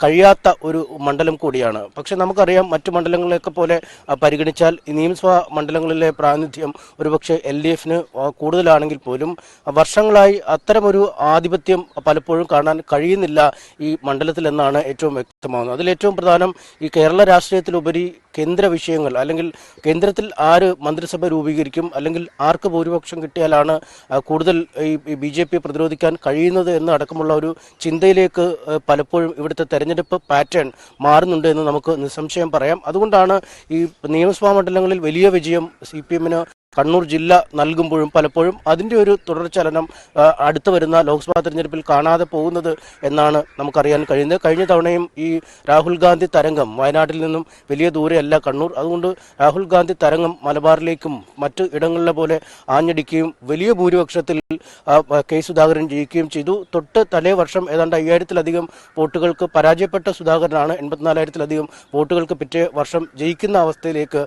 കഴിയാത്ത ഒരു മണ്ഡലം കൂടിയാണ്. പക്ഷെ നമുക്കറിയാം, മറ്റു മണ്ഡലങ്ങളെയൊക്കെ പോലെ പരിഗണിച്ചാൽ ഈ നിയമസഭാ മണ്ഡലങ്ങളിലെ പ്രാതിനിധ്യം ഒരുപക്ഷെ LDFന് കൂടുതലാണെങ്കിൽ പോലും വർഷങ്ങളായി അത്തരമൊരു ആധിപത്യം പലപ്പോഴും കാണാൻ കഴിയുന്നില്ല ഈ മണ്ഡലത്തിൽ എന്നാണ് ഏറ്റവും വ്യക്തമാകുന്നത്. അതിലേറ്റവും പ്രധാനം ഈ കേരള രാഷ്ട്രീയത്തിലുപരി കേന്ദ്ര വിഷയങ്ങൾ അല്ലെങ്കിൽ കേന്ദ്രത്തിൽ ആര് മന്ത്രിസഭ രൂപീകരിക്കും അല്ലെങ്കിൽ ആർക്ക് ഭൂരിപക്ഷം കിട്ടിയാലാണ് കൂടുതൽ ഈ BJP പ്രതിരോധിക്കാൻ കഴിയുന്നത് എന്ന് അടക്കമുള്ള ഒരു ചിന്തയിലേക്ക് പലപ്പോഴും ഇവിടുത്തെ തെരഞ്ഞെടുപ്പ് പാറ്റേൺ മാറുന്നുണ്ട് എന്ന് നമുക്ക് നിസ്സംശയം പറയാം. അതുകൊണ്ടാണ് ഈ നിയമസഭാ മണ്ഡലങ്ങളിൽ വലിയ വിജയം CPM-ന് കണ്ണൂർ ജില്ല നൽകുമ്പോഴും പലപ്പോഴും അതിൻ്റെ ഒരു തുടർചലനം അടുത്തു വരുന്ന ലോക്സഭാ തെരഞ്ഞെടുപ്പിൽ കാണാതെ പോകുന്നത് എന്നാണ് നമുക്കറിയാൻ കഴിയുന്നത്. കഴിഞ്ഞ തവണയും ഈ രാഹുൽ ഗാന്ധി തരംഗം വയനാട്ടിൽ നിന്നും വലിയ ദൂരെയല്ല കണ്ണൂർ. അതുകൊണ്ട് രാഹുൽ ഗാന്ധി തരംഗം മലബാറിലേക്കും മറ്റ് ഇടങ്ങളിലെ പോലെ ആഞ്ഞടിക്കുകയും വലിയ ഭൂരിപക്ഷത്തിൽ K. സുധാകരൻ ജയിക്കുകയും ചെയ്തു. തൊട്ട് തലേ വർഷം ഏതാണ്ട് 5000-ലധികം വോട്ടുകൾക്ക് പരാജയപ്പെട്ട സുധാകരനാണ് 84,000-ലധികം വോട്ടുകൾക്ക് പിറ്റേ വർഷം ജയിക്കുന്ന അവസ്ഥയിലേക്ക്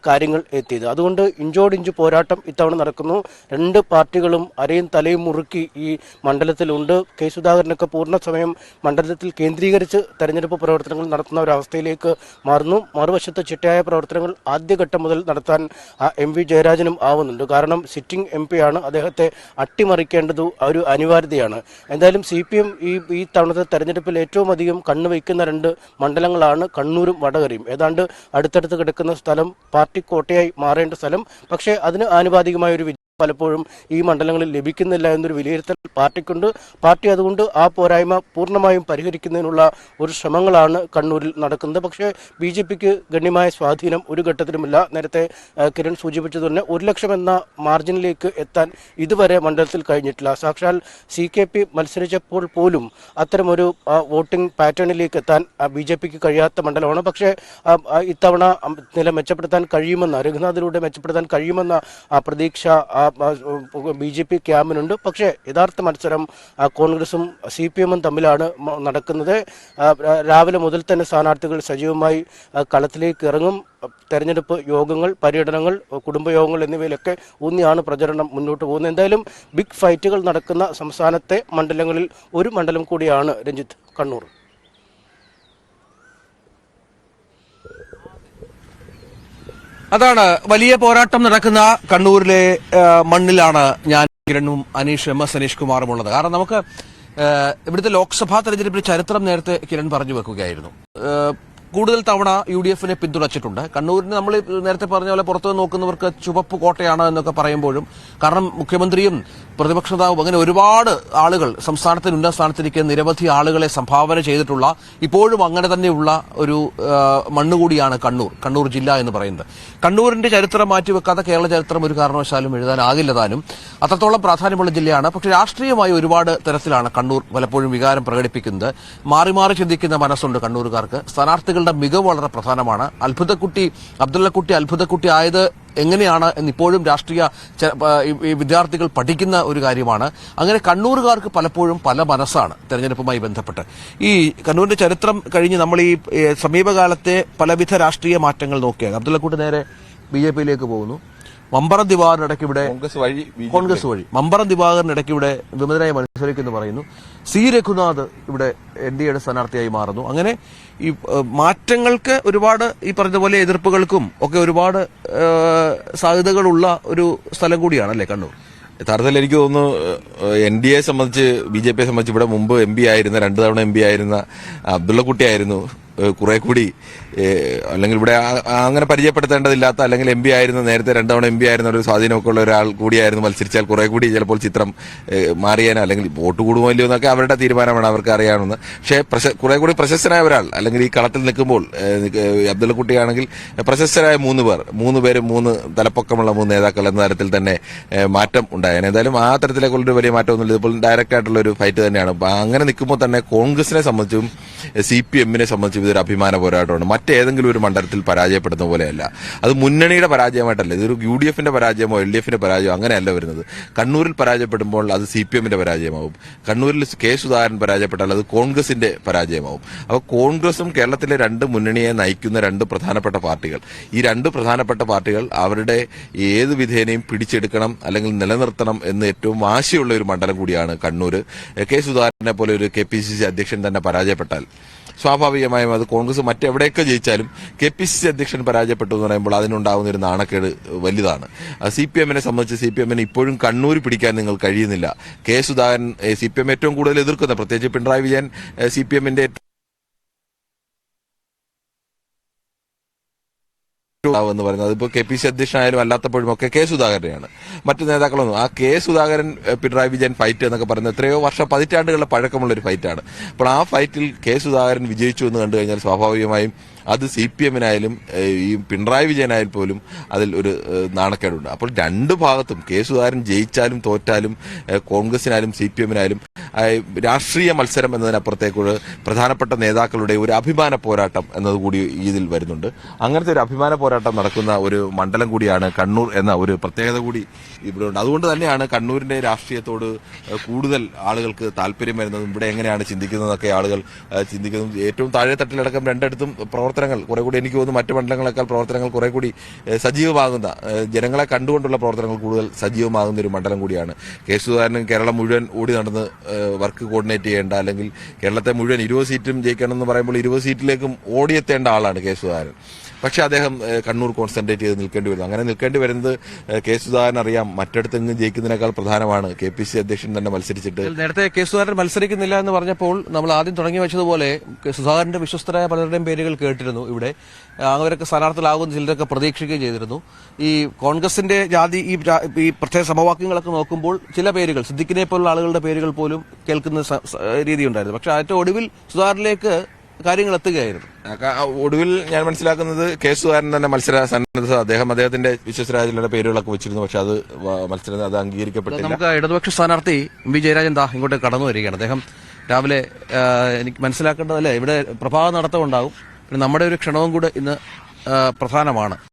കാര്യങ്ങൾ എത്തിയത്. അതുകൊണ്ട് ഇഞ്ചോടിഞ്ച് പോരാട്ടം ഇത്തവണ നടക്കുന്നു. രണ്ട് പാർട്ടികളും അരയും തലയും മുറുക്കി ഈ മണ്ഡലത്തിലുണ്ട്. K. സുധാകരനൊക്കെ പൂർണ്ണ സമയം മണ്ഡലത്തിൽ കേന്ദ്രീകരിച്ച് തെരഞ്ഞെടുപ്പ് പ്രവർത്തനങ്ങൾ നടത്തുന്ന ഒരവസ്ഥയിലേക്ക് മാറുന്നു. മറുവശത്ത് ചിട്ടയായ പ്രവർത്തനങ്ങൾ ആദ്യഘട്ടം മുതൽ നടത്താൻ MV ജയരാജനും ആവുന്നുണ്ട്. കാരണം സിറ്റിംഗ് MP ആണ്. അദ്ദേഹത്തെ അട്ടിമറിക്കേണ്ടത് ഒരു അനിവാര്യതയാണ്. എന്തായാലും CPM ഈ തവണത്തെ തെരഞ്ഞെടുപ്പിൽ ഏറ്റവും അധികം കണ്ണുവയ്ക്കുന്ന രണ്ട് മണ്ഡലങ്ങളാണ് കണ്ണൂരും വടകരയും. ഏതാണ്ട് അടുത്തടുത്ത് കിടക്കുന്ന സ്ഥലം പാർട്ടി കോട്ടയായി മാറേണ്ട സ്ഥലം. പക്ഷേ അതിന് ആനുപാതികമായ ഒരു പലപ്പോഴും ഈ മണ്ഡലങ്ങളിൽ ലഭിക്കുന്നില്ല എന്നൊരു വിലയിരുത്തൽ പാർട്ടിക്കുണ്ട്. പാർട്ടി അതുകൊണ്ട് ആ പോരായ്മ പൂർണ്ണമായും പരിഹരിക്കുന്നതിനുള്ള ഒരു ശ്രമങ്ങളാണ് കണ്ണൂരിൽ നടക്കുന്നത്. പക്ഷേ BJPക്ക് ഗണ്യമായ സ്വാധീനം ഒരു ഘട്ടത്തിലുമില്ല. നേരത്തെ കിരൺ സൂചിപ്പിച്ചതുതന്നെ 1 ലക്ഷം എന്ന മാർജിനിലേക്ക് എത്താൻ ഇതുവരെ മണ്ഡലത്തിൽ കഴിഞ്ഞിട്ടില്ല. സാക്ഷാൽ CKP മത്സരിച്ചപ്പോൾ പോലും അത്തരമൊരു വോട്ടിംഗ് പാറ്റേണിലേക്ക് എത്താൻ BJPക്ക് കഴിയാത്ത മണ്ഡലമാണ്. പക്ഷേ ഇത്തവണ നില മെച്ചപ്പെടുത്താൻ കഴിയുമെന്ന രഘുനാഥിലൂടെ മെച്ചപ്പെടുത്താൻ കഴിയുമെന്ന പ്രതീക്ഷ BJP ക്യാമ്പിനുണ്ട്. പക്ഷേ യഥാർത്ഥ മത്സരം കോൺഗ്രസും CPM-ഉം തമ്മിലാണ് നടക്കുന്നത്. രാവിലെ മുതൽ തന്നെ സ്ഥാനാർത്ഥികൾ സജീവമായി കളത്തിലേക്ക് ഇറങ്ങും. തെരഞ്ഞെടുപ്പ് യോഗങ്ങൾ, പര്യടനങ്ങൾ, കുടുംബയോഗങ്ങൾ എന്നിവയിലൊക്കെ ഊന്നിയാണ് പ്രചരണം മുന്നോട്ട് പോകുന്നത്. എന്തായാലും ബിഗ് ഫൈറ്റുകൾ നടക്കുന്ന സംസ്ഥാനത്തെ മണ്ഡലങ്ങളിൽ ഒരു മണ്ഡലം കൂടിയാണ് രഞ്ജിത്ത്, കണ്ണൂർ. അതാണ് വലിയ പോരാട്ടം നടക്കുന്ന കണ്ണൂരിലെ മണ്ണിലാണ് ഞാൻ കിരണും MS അനീഷ് കുമാറും ഉള്ളത്. കാരണം നമുക്ക് ഇവിടുത്തെ ലോക്സഭാ തെരഞ്ഞെടുപ്പിന്റെ ചരിത്രം നേരത്തെ കിരൺ പറഞ്ഞു വെക്കുകയായിരുന്നു. കൂടുതൽ തവണ UDF-നെ പിന്തുണച്ചിട്ടുണ്ട്. കണ്ണൂരിന് നമ്മൾ നേരത്തെ പറഞ്ഞ പോലെ പുറത്തു നോക്കുന്നവർക്ക് ചുവപ്പ് കോട്ടയാണ് എന്നൊക്കെ പറയുമ്പോഴും കാരണം മുഖ്യമന്ത്രിയും പ്രതിപക്ഷ നേതാവും അങ്ങനെ ഒരുപാട് ആളുകൾ സംസ്ഥാനത്തിന് ഉന്നത സ്ഥാനത്തിരിക്കുന്ന നിരവധി ആളുകളെ സംഭാവന ചെയ്തിട്ടുള്ള ഇപ്പോഴും അങ്ങനെ തന്നെയുള്ള ഒരു മണ്ണുകൂടിയാണ് കണ്ണൂർ ജില്ല എന്ന് പറയുന്നത്. കണ്ണൂരിന്റെ ചരിത്രം മാറ്റിവെക്കാതെ കേരള ചരിത്രം ഒരു കാരണവശാലും എഴുതാനാകില്ല താനും. അത്രത്തോളം പ്രാധാന്യമുള്ള ജില്ലയാണ്. പക്ഷേ രാഷ്ട്രീയമായി ഒരുപാട് തരത്തിലാണ് കണ്ണൂർ പലപ്പോഴും വികാരം പ്രകടിപ്പിക്കുന്നത്. മാറി മാറി ചിന്തിക്കുന്ന മനസ്സുണ്ട് കണ്ണൂരുകാർക്ക്. സ്ഥാനാർത്ഥികളുടെ മികവ് വളരെ പ്രധാനമാണ്. അബ്ദുള്ളക്കുട്ടി അത്ഭുതക്കുട്ടി ആയത് എങ്ങനെയാണ് എന്നിപ്പോഴും രാഷ്ട്രീയ വിദ്യാർത്ഥികൾ പഠിക്കുന്ന ഒരു കാര്യമാണ്. അങ്ങനെ കണ്ണൂരുകാർക്ക് പലപ്പോഴും പല മനസ്സാണ് തെരഞ്ഞെടുപ്പുമായി ബന്ധപ്പെട്ട്. ഈ കണ്ണൂരിന്റെ ചരിത്രം കഴിഞ്ഞ് നമ്മൾ ഈ സമീപകാലത്തെ പലവിധ രാഷ്ട്രീയ മാറ്റങ്ങൾ നോക്കിയാൽ അബ്ദുള്ളക്കുട്ടി നേരെ BJP-യിലേക്ക് പോകുന്നു. മമ്പറം ദിവാകരനിടയ്ക്ക് ഇവിടെ കോൺഗ്രസ് വഴി മമ്പറം ദിവാകരനിടയ്ക്ക് ഇവിടെ വിമതനായി മത്സരിക്കുന്നു പറയുന്നു. C. രഘുനാഥ് ഇവിടെ NDA-യുടെ സ്ഥാനാർത്ഥിയായി മാറുന്നു. അങ്ങനെ ഈ മാറ്റങ്ങൾക്ക് ഒരുപാട് ഈ പറഞ്ഞതുപോലെ എതിർപ്പുകൾക്കും ഒക്കെ ഒരുപാട് സാധ്യതകളുള്ള ഒരു സ്ഥലം കൂടിയാണല്ലേ കണ്ണൂർ. യഥാർത്ഥത്തിൽ എനിക്ക് തോന്നുന്നു NDA സംബന്ധിച്ച് BJP-യെ സംബന്ധിച്ച് ഇവിടെ മുമ്പ് MP ആയിരുന്ന 2 തവണ MP ആയിരുന്ന അബ്ദുള്ളക്കുട്ടി ആയിരുന്നു കുറെ കൂടി അല്ലെങ്കിൽ ഇവിടെ അങ്ങനെ പരിചയപ്പെടുത്തേണ്ടതില്ലാത്ത അല്ലെങ്കിൽ MP ആയിരുന്ന നേരത്തെ 2 തവണ MP ആയിരുന്ന ഒരു സ്വാധീനമൊക്കെ ഉള്ള ഒരാൾ കൂടിയായിരുന്നു മത്സരിച്ചാൽ കുറെ കൂടി ചിലപ്പോൾ ചിത്രം മാറിയാനോ അല്ലെങ്കിൽ വോട്ട് കൂടുമോ ഇല്ലയോ എന്നൊക്കെ അവരുടെ തീരുമാനമാണ്, അവർക്ക് അറിയാവുന്നത്. പക്ഷേ കുറെ കൂടി പ്രശസ്തനായ ഒരാൾ അല്ലെങ്കിൽ ഈ കളത്തിൽ നിൽക്കുമ്പോൾ അബ്ദുള്ളക്കുട്ടിയാണെങ്കിൽ പ്രശസ്തരായ 3 പേരും 3 തലപ്പൊക്കമുള്ള 3 നേതാക്കൾ എന്ന തരത്തിൽ തന്നെ മാറ്റം ഉണ്ടായേനെ. ഏതായാലും ആ തരത്തിലേക്കുള്ളൊരു വലിയ മാറ്റമൊന്നുമില്ല. ഇപ്പോൾ ഡയറക്റ്റ് ആയിട്ടുള്ള ഒരു ഫൈറ്റ് തന്നെയാണ്. അങ്ങനെ നിൽക്കുമ്പോൾ തന്നെ കോൺഗ്രസിനെ സംബന്ധിച്ചും CPM-നെ സംബന്ധിച്ചും ഇതൊരു അഭിമാന പോരാട്ടമാണ്. മറ്റേതെങ്കിലും ഒരു മണ്ഡലത്തിൽ പരാജയപ്പെടുന്ന പോലെയല്ല. അത് മുന്നണിയുടെ പരാജയമായിട്ടല്ല, ഇതൊരു UDF-ന്റെ പരാജയമോ LDF-ന്റെ പരാജയമോ അങ്ങനെയല്ല വരുന്നത്. കണ്ണൂരിൽ പരാജയപ്പെടുമ്പോൾ അത് CPM-ന്റെ പരാജയമാവും. കണ്ണൂരിൽ K. സുധാകരൻ പരാജയപ്പെട്ടാൽ അത് കോൺഗ്രസിന്റെ പരാജയമാവും. അപ്പോൾ കോൺഗ്രസും കേരളത്തിലെ 2 മുന്നണിയെ നയിക്കുന്ന 2 പ്രധാനപ്പെട്ട പാർട്ടികൾ, ഈ 2 പ്രധാനപ്പെട്ട പാർട്ടികൾ അവരുടെ ഏത് വിധേനയും പിടിച്ചെടുക്കണം അല്ലെങ്കിൽ നിലനിർത്തണം എന്ന് ഏറ്റവും വാശിയുള്ള ഒരു മണ്ഡലം കൂടിയാണ് കണ്ണൂർ. K. സുധാകരനെ പോലെ ഒരു KPCC അധ്യക്ഷൻ തന്നെ പരാജയപ്പെട്ടാൽ സ്വാഭാവികമായും അത് കോൺഗ്രസ് മറ്റെവിടെയൊക്കെ ജയിച്ചാലും KPCC അധ്യക്ഷൻ പരാജയപ്പെട്ടു എന്ന് പറയുമ്പോൾ അതിനുണ്ടാകുന്ന ഒരു നാണക്കേട് വലുതാണ്. CPM-നെ സംബന്ധിച്ച് CPM-ന് ഇപ്പോഴും കണ്ണൂർ പിടിക്കാൻ നിങ്ങൾ കഴിയുന്നില്ല. K. സുധാകരൻ CPM ഏറ്റവും കൂടുതൽ എതിർക്കുന്ന, പ്രത്യേകിച്ച് പിണറായി വിജയൻ CPM-ന്റെ എന്ന് പറയുന്നത് ഇപ്പോൾ KPC അധ്യക്ഷനായാലും അല്ലാത്തപ്പോഴും ഒക്കെ കെ സുധാകരനെയാണ്. മറ്റു നേതാക്കളൊന്നും ആ കെ സുധാകരൻ പിണറായി വിജയൻ ഫൈറ്റ് എന്നൊക്കെ പറയുന്നത് എത്രയോ പതിറ്റാണ്ടുകളുടെ പഴക്കമുള്ള ഒരു ഫൈറ്റാണ്. അപ്പോൾ ആ ഫൈറ്റിൽ കെ സുധാകരൻ വിജയിച്ചു എന്ന് കണ്ടു കഴിഞ്ഞാൽ സ്വാഭാവികമായും അത് CPM-നായാലും ഈ പിണറായി വിജയനായാലും പോലും അതിൽ ഒരു നാണക്കേടുണ്ട്. അപ്പോൾ രണ്ടു ഭാഗത്തും കെ സുധാകരൻ ജയിച്ചാലും തോറ്റാലും കോൺഗ്രസിനായാലും CPM-നായാലും രാഷ്ട്രീയ മത്സരം എന്നതിനപ്പുറത്തേക്ക് പ്രധാനപ്പെട്ട നേതാക്കളുടെ ഒരു അഭിമാന പോരാട്ടം എന്നതുകൂടി ഇതിൽ വരുന്നുണ്ട്. അങ്ങനത്തെ ഒരു അഭിമാന പോരാട്ടം നടക്കുന്ന ഒരു മണ്ഡലം കൂടിയാണ് കണ്ണൂർ എന്ന ഒരു പ്രത്യേകത കൂടി ഇവിടെ ഉണ്ട്. അതുകൊണ്ട് തന്നെയാണ് കണ്ണൂരിന്റെ രാഷ്ട്രീയത്തോട് കൂടുതൽ ആളുകൾക്ക് താല്പര്യം വരുന്നതും ഇവിടെ എങ്ങനെയാണ് ചിന്തിക്കുന്നതൊക്കെ ആളുകൾ ചിന്തിക്കുന്നതും. ഏറ്റവും താഴെ തട്ടിലടക്കം രണ്ടിടത്തും പ്രവർത്തനങ്ങൾ കുറെ കൂടി എനിക്ക് തോന്നുന്നു മറ്റു മണ്ഡലങ്ങളെക്കാൾ പ്രവർത്തനങ്ങൾ കുറെ കൂടി സജീവമാകുന്ന, ജനങ്ങളെ കണ്ടുകൊണ്ടുള്ള പ്രവർത്തനങ്ങൾ കൂടുതൽ സജീവമാകുന്ന ഒരു മണ്ഡലം കൂടിയാണ്. കെ സുധാകരനും കേരളം മുഴുവൻ ഓടി നടന്ന് വർക്ക് കോർഡിനേറ്റ് ചെയ്യേണ്ട, അല്ലെങ്കിൽ കേരളത്തെ മുഴുവൻ 20 സീറ്റും ജയിക്കണം എന്ന് പറയുമ്പോൾ 20 സീറ്റിലേക്കും ഓടിയെത്തേണ്ട ആളാണ് കെ സുധാകരൻ. പക്ഷെ അദ്ദേഹം കണ്ണൂർ കോൺസെൻട്രേറ്റ് ചെയ്ത് നിൽക്കേണ്ടി വരുന്നു. അങ്ങനെ നിൽക്കേണ്ടി വരുന്നത് കെ സുധാകരൻ അറിയാം മറ്റിടത്തെങ്കിലും ജയിക്കുന്നതിനേക്കാൾ പ്രധാനമാണ് KPC അധ്യക്ഷൻ തന്നെ മത്സരിച്ചിട്ട്. നേരത്തെ കെ സുധാകരൻ മത്സരിക്കുന്നില്ല എന്ന് പറഞ്ഞപ്പോൾ നമ്മൾ ആദ്യം തുടങ്ങി വെച്ചതുപോലെ സുധാകരന്റെ വിശ്വസ്തരായ പലരുടെയും പേരുകൾ കേട്ടിരുന്നു. ഇവിടെ അവരൊക്കെ സ്ഥാനാർത്ഥികളാകുന്ന ചിലരൊക്കെ പ്രതീക്ഷിക്കുകയും ചെയ്തിരുന്നു. ഈ കോൺഗ്രസിന്റെ ഈ പ്രത്യേക സമവാക്യങ്ങളൊക്കെ നോക്കുമ്പോൾ ചില പേരുകൾ, സിദ്ദിഖിനെ പോലുള്ള ആളുകളുടെ പേരുകൾ പോലും കേൾക്കുന്ന രീതിയുണ്ടായിരുന്നു. പക്ഷെ ഏറ്റവും ഒടുവിൽ സുധാകരനിലേക്ക് കാര്യങ്ങൾ എത്തുകയായിരുന്നു. ഒടുവിൽ ഞാൻ മനസ്സിലാക്കുന്നത് കെ സുധാകരൻ തന്നെ മത്സര സന്നദ്ധ, അദ്ദേഹത്തിന്റെ വിശ്വസരായ ചിലരുടെ പേരുകളൊക്കെ വെച്ചിരുന്നു. പക്ഷെ അത് മത്സരം അത് അംഗീകരിക്കപ്പെട്ടില്ല. നമുക്ക് ഇടതുപക്ഷ സ്ഥാനാർത്ഥി MV ജയരാജൻ ഇങ്ങോട്ട് കടന്നു വരികയാണ്. അദ്ദേഹം രാവിലെ എനിക്ക് മനസ്സിലാക്കേണ്ടതല്ലേ ഇവിടെ പ്രഭാത നടത്തം ഉണ്ടാകും. പിന്നെ നമ്മുടെ ഒരു ക്ഷണവും കൂടെ ഇന്ന് പ്രധാനമാണ്.